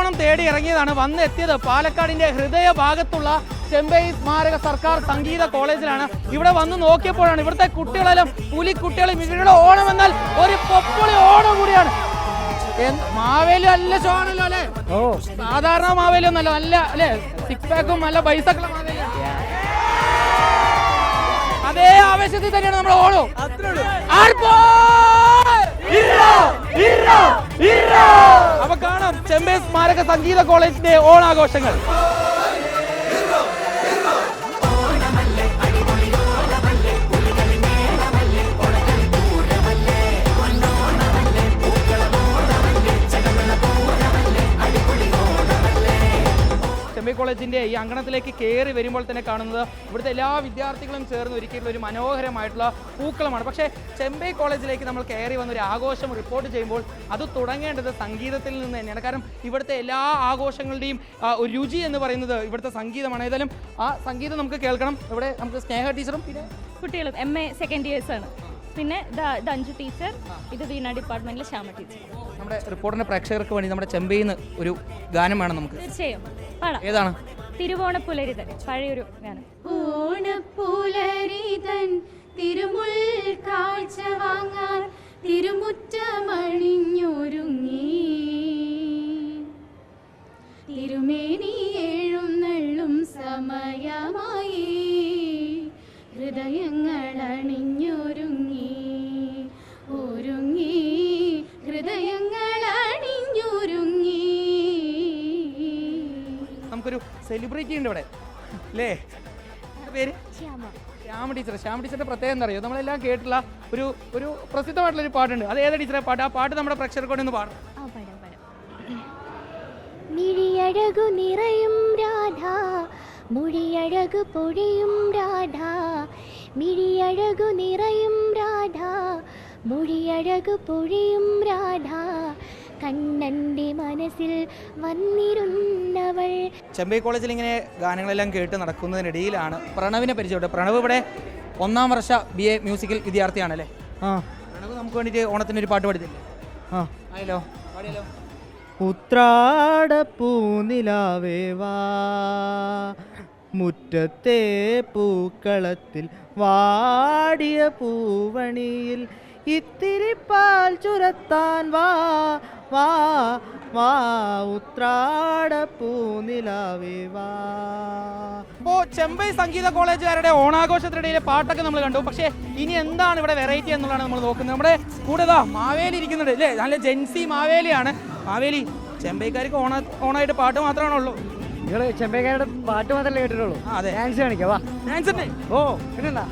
ഓണം തേടി ഇറങ്ങിയതാണ്. വന്നെത്തിയത് പാലക്കാടിന്റെ ഹൃദയഭാഗത്തുള്ള ചെമ്പൈ സ്മാരക സർക്കാർ സംഗീത കോളേജിലാണ്. ഇവിടെ വന്ന് നോക്കിയപ്പോഴാണ് ഇവിടുത്തെ കുട്ടികളെല്ലാം പുലിക്കുട്ടികളും ഇവരുടെ ഓണം എന്നാൽ ഒരു പൊപ്പൊളി ഓണം കൂടിയാണ്. മാവേലി നല്ല ഷോ ആണല്ലോ അല്ലെ? ഓ, സാധാരണ മാവേലി ഒന്നല്ല, നല്ല അല്ലെ, സിക്സ് പാക്കും നല്ല പൈസക്കുള്ള മാവേലിയാണ്. അതേ ആവേശത്തിൽ തന്നെയാണ് നമ്മൾ ഓണം. അപ്പൊ കാണാം ചെമ്പൈ സ്മാരക സംഗീത കോളേജിന്റെ ഓണാഘോഷങ്ങൾ. ചെമ്പൈ കോളേജിന്റെ ഈ അങ്കണത്തിലേക്ക് കയറി വരുമ്പോൾ തന്നെ കാണുന്നത് ഇവിടുത്തെ എല്ലാ വിദ്യാർത്ഥികളും ചേർന്ന് ഒരുക്കിയിട്ടുള്ള ഒരു മനോഹരമായിട്ടുള്ള പൂക്കളമാണ്. പക്ഷേ ചെമ്പൈ കോളേജിലേക്ക് നമ്മൾ കയറി വന്നൊരു ആഘോഷം റിപ്പോർട്ട് ചെയ്യുമ്പോൾ അത് തുടങ്ങേണ്ടത് സംഗീതത്തിൽ നിന്ന് തന്നെയാണ്. കാരണം ഇവിടുത്തെ എല്ലാ ആഘോഷങ്ങളുടെയും ഒരു രുചി എന്ന് പറയുന്നത് ഇവിടുത്തെ സംഗീതമാണ്. ഏതായാലും ആ സംഗീതം നമുക്ക് കേൾക്കണം. ഇവിടെ നമുക്ക് സ്നേഹ ടീച്ചറും പിന്നെ കുട്ടികളും MA സെക്കൻഡ് ഇയേഴ്സ് ആണ്. പിന്നെ അഞ്ജു ടീച്ചർ, ഇത് വീണ ഡിപ്പാർട്ട്മെന്റിലെ ശ്യാമ ടീച്ചർ. നമ്മുടെ റിപ്പോർട്ടിന്റെ പ്രേക്ഷകർക്ക് വേണ്ടി നമ്മുടെ ചെമ്പൈന്ന് ഒരു ഗാനം വേണം നമുക്ക്. തീർച്ചയായും പാടാം. ഏതാണ്? തിരുവോണപ്പുലരിതൻ, പഴയൊരു ഗാനം. ഓണപ്പുലരിതൻ തിരുമുൽ കാഴ്ച വാങ്ങാൻ തിരുമുറ്റമണിഞ്ഞൊരുങ്ങി തിരുമേനി എഴുന്നള്ളും സമയമായി ഹൃദയങ്ങൾ അണിഞ്ഞൊരുങ്ങി ഒരുങ്ങി ഹൃദയങ്ങൾ അണിഞ്ഞൊരുങ്ങി. നമുക്കൊരു സെലിബ്രിറ്റി ഉണ്ട് ഇവിടെ അല്ലേ? പേര് ശ്യാമ ടീച്ചർ. ശ്യാമ ടീച്ചറിന്റെ പ്രത്യേകം എന്താ അറിയോ? നമ്മളെല്ലാം കേട്ടുള്ള ഒരു പ്രസിദ്ധമായിട്ടുള്ള ഒരു പാട്ടുണ്ട്. അത് ഏതാ ടീച്ചറെ പാട്ട്? ആ പാട്ട് നമ്മുടെ പ്രേക്ഷകർക്ക് ഒന്ന് പാടും. മിഴിയഴകു നിറയും രാധ മുഴിയഴകു പൊഴിയും രാധ മിഴിയഴകു നിറയും രാധ മുഴിയഴകു പൊഴിയും രാധ കണ്ണന്റെ മനസ്സിൽ വന്നിരുന്നവൾ. ചെമ്പൈ കോളേജിൽ ഇങ്ങനെ ഗാനങ്ങളെല്ലാം കേട്ട് നടക്കുന്നതിനിടയിലാണ് പ്രണവിനെ പരിചയപ്പെട്ടത്. പ്രണവ് ഇവിടെ 1ാം വർഷ BA മ്യൂസിക്കൽ വിദ്യാർത്ഥിയാണല്ലേ? പ്രണവ് നമുക്ക് വേണ്ടിയിട്ട് ഓണത്തിനൊരു പാട്ട് പാടിയില്ലേ? ആയല്ലോ, പാടിയല്ലോ. ഉത്രാടപ്പൂനിലാവേ വാ മുറ്റത്തെ പൂക്കളത്തിൽ വാടിയ പൂവണിയിൽ ഇത്തിരി പാൽ ചുരത്താൻ വാ വാ വാ ഉത്രാടപ്പൂനിലാവേ വാ. അപ്പോൾ ചെമ്പൈ സംഗീത കോളേജുകാരുടെ ഓണാഘോഷത്തിനിടയിലെ പാട്ടൊക്കെ നമ്മൾ കണ്ടു. പക്ഷേ ഇനി എന്താണ് ഇവിടെ വെറൈറ്റി എന്നുള്ളതാണ് നമ്മൾ നോക്കുന്നത്. നമ്മുടെ കൂടെ മാവേലി ഇരിക്കുന്നുണ്ട് അല്ലേ? നല്ല ജെൻസി മാവേലിയാണ്. മാവേലി, ചെമ്പൈക്കാർക്ക് ഓണായിട്ട് പാട്ട് മാത്രമാണുള്ളൂ. നിങ്ങൾ ചെമ്പൈക്കാരുടെ പാട്ട് മാത്രമല്ലേ കേട്ടിട്ടുള്ളൂ? അതെ, ഡാൻസ് കാണിക്കാം വാ. ഡാൻസ് ഉണ്ട്. ഓ പിന്നെന്താ.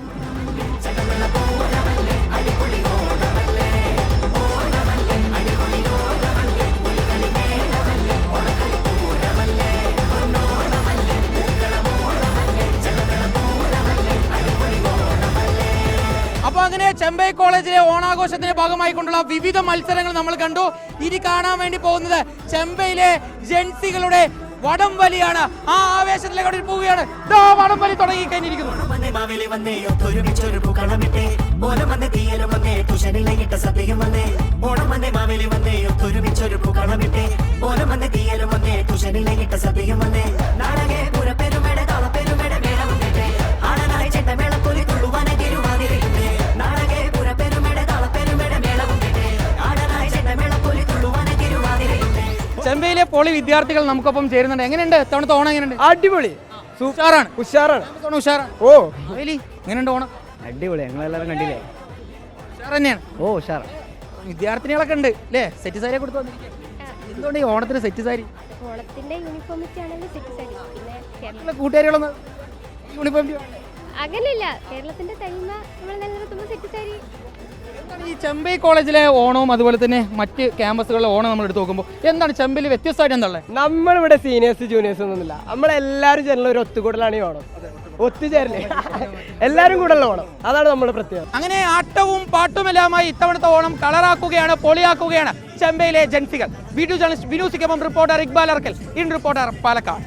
അപ്പൊ അങ്ങനെ ചെമ്പൈ കോളേജിലെ ഓണാഘോഷത്തിന്റെ ഭാഗമായിക്കൊണ്ടുള്ള വിവിധ മത്സരങ്ങൾ നമ്മൾ കണ്ടു. ഇനി കാണാൻ വേണ്ടി പോകുന്നത് ചെമ്പൈയിലെ ജെൻസികളുടെ വടംവലിയാണ്. ആ ആവേശത്തിലേക്ക് പോവുകയാണ്. വടംവലി തുടങ്ങി കഴിഞ്ഞിരിക്കുന്നു. ചെമ്പൈയിലെ പോളി വിദ്യാർത്ഥികൾ നമുക്കൊപ്പം ചേരുന്നുണ്ട്. എങ്ങനെയുണ്ട് തവണത്തെ ഓണം? എങ്ങനെയുണ്ട്? അടിപൊളി, ഉഷാറാണ്. ഉഷാറാണ്. ഓ എങ്ങനെയുണ്ട് ഓണം? അടിപൊളി. ഞങ്ങളെല്ലാവരും കണ്ടില്ലേ? ഉഷാർ തന്നെയാണ്. ഓ ഉഷാറ്. വിദ്യാർത്ഥിനികളൊക്കെ ഉണ്ട് അല്ലേ? സെറ്റ് സാരിയെ കൊടുത്തു വന്നിരിക്കുക. എന്തുകൊണ്ട് ഈ ഓണത്തിന് സെറ്റ് സാരി? ഓണത്തിന്റെ യൂണിഫോമിറ്റി ആണെങ്കിൽ സെറ്റ് സാരി. പിന്നെ കൂട്ടുകാരികളൊന്നും യൂണിഫോം അങ്ങനെയില്ല, കേരളത്തിന്റെ തനിമ നമ്മൾ നിലനിർത്തുമ്പോൾ സെറ്റ് സാരി. ഈ ചെമ്പൈ കോളേജിലെ ഓണവും അതുപോലെ തന്നെ മറ്റ് ക്യാമ്പസുകളിലെ ഓണം നമ്മൾ എടുത്ത് നോക്കുമ്പോൾ എന്താണ് ചെമ്പൈയിൽ വ്യത്യസ്തമായിട്ട് എന്താ ഉള്ളത്? നമ്മളിവിടെ സീനിയേഴ്സ് ജൂനിയേഴ്സ് ഒന്നുമില്ല. നമ്മളെല്ലാവരും ചേരുന്ന ഒരു ഒത്തുകൂടലാണ് ഈ ഓണം. ഒത്തുചേരലേ എല്ലാവരും കൂടെ ഉള്ള ഓണം, അതാണ് നമ്മുടെ പ്രത്യേകത. അങ്ങനെ ആട്ടവും പാട്ടുമെല്ലാമായി ഇത്തവണത്തെ ഓണം കളറാക്കുകയാണ്, പൊളിയാക്കുകയാണ് ചെമ്പൈയിലെ ജൻസികൾ. വീഡിയോ ജേർണലിസ്റ്റ് വിനൂസിക്കൊപ്പം reporter Iqbal Arkal, in reporter Palakkad.